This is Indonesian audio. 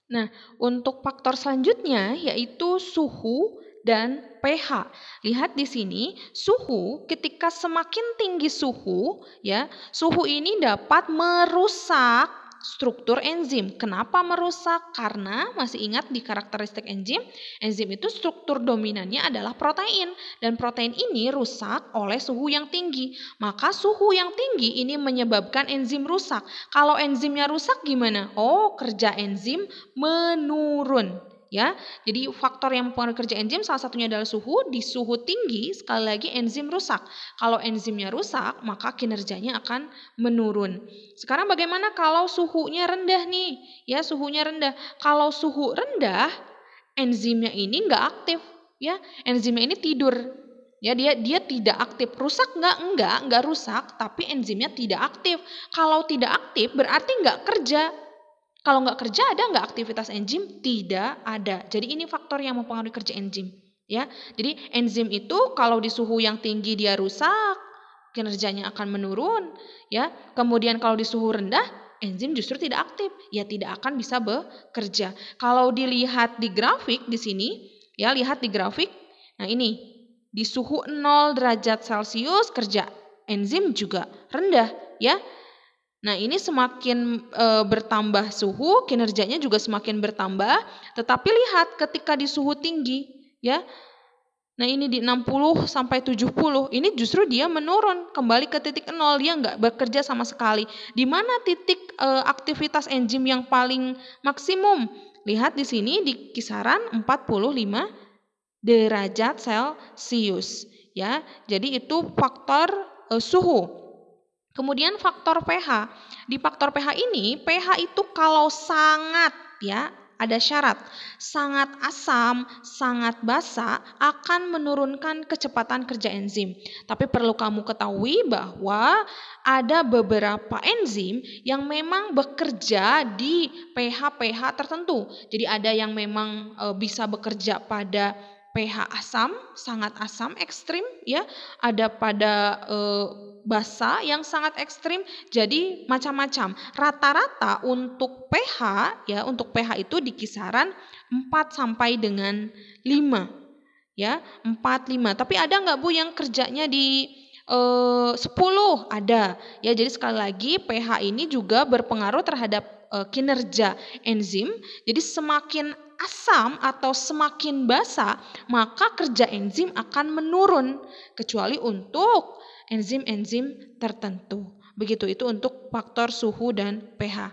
Nah, untuk faktor selanjutnya yaitu suhu dan pH. Lihat di sini, suhu ketika semakin tinggi suhu, ya, suhu ini dapat merusak struktur enzim. Kenapa merusak? Karena masih ingat di karakteristik enzim, enzim itu struktur dominannya adalah protein dan protein ini rusak oleh suhu yang tinggi. Maka suhu yang tinggi ini menyebabkan enzim rusak. Kalau enzimnya rusak gimana? Oh, kerja enzim menurun, ya. Jadi faktor yang mempengaruhi kerja enzim salah satunya adalah suhu. Di suhu tinggi sekali lagi enzim rusak. Kalau enzimnya rusak maka kinerjanya akan menurun. Sekarang bagaimana kalau suhunya rendah nih? Ya, suhunya rendah. Kalau suhu rendah enzimnya ini nggak aktif, ya. Enzimnya ini tidur. Ya, dia tidak aktif. Rusak nggak? Nggak rusak, tapi enzimnya tidak aktif. Kalau tidak aktif berarti nggak kerja. Kalau nggak kerja ada nggak aktivitas enzim? Tidak ada. Jadi ini faktor yang mempengaruhi kerja enzim. Ya, jadi enzim itu kalau di suhu yang tinggi dia rusak, kinerjanya akan menurun. Ya, kemudian kalau di suhu rendah, enzim justru tidak aktif. Ya, tidak akan bisa bekerja. Kalau dilihat di grafik di sini, ya lihat di grafik. Nah ini di suhu 0 derajat Celcius kerja enzim juga rendah. Ya, nah, ini semakin bertambah suhu, kinerjanya juga semakin bertambah. Tetapi lihat ketika di suhu tinggi, ya. Nah, ini di 60 sampai 70, ini justru dia menurun kembali ke titik 0, dia nggak bekerja sama sekali. Di mana titik aktivitas enzim yang paling maksimum? Lihat di sini di kisaran 45 derajat Celcius, ya. Jadi itu faktor suhu. Kemudian faktor pH. Di faktor pH ini, pH itu kalau sangat, ya, ada syarat. Sangat asam, sangat basa akan menurunkan kecepatan kerja enzim. Tapi perlu kamu ketahui bahwa ada beberapa enzim yang memang bekerja di pH-pH tertentu. Jadi ada yang memang bisa bekerja pada pH asam, sangat asam ekstrim, ya. Ada pada basa yang sangat ekstrim. Jadi macam-macam. Rata-rata untuk pH, ya, untuk pH itu di kisaran 4 sampai dengan 5. Ya, 4 5. Tapi ada nggak Bu yang kerjanya di 10? Ada. Ya, jadi sekali lagi pH ini juga berpengaruh terhadap kinerja enzim. Jadi semakin asam atau semakin basa, maka kerja enzim akan menurun kecuali untuk enzim-enzim tertentu. Begitu itu untuk faktor suhu dan pH.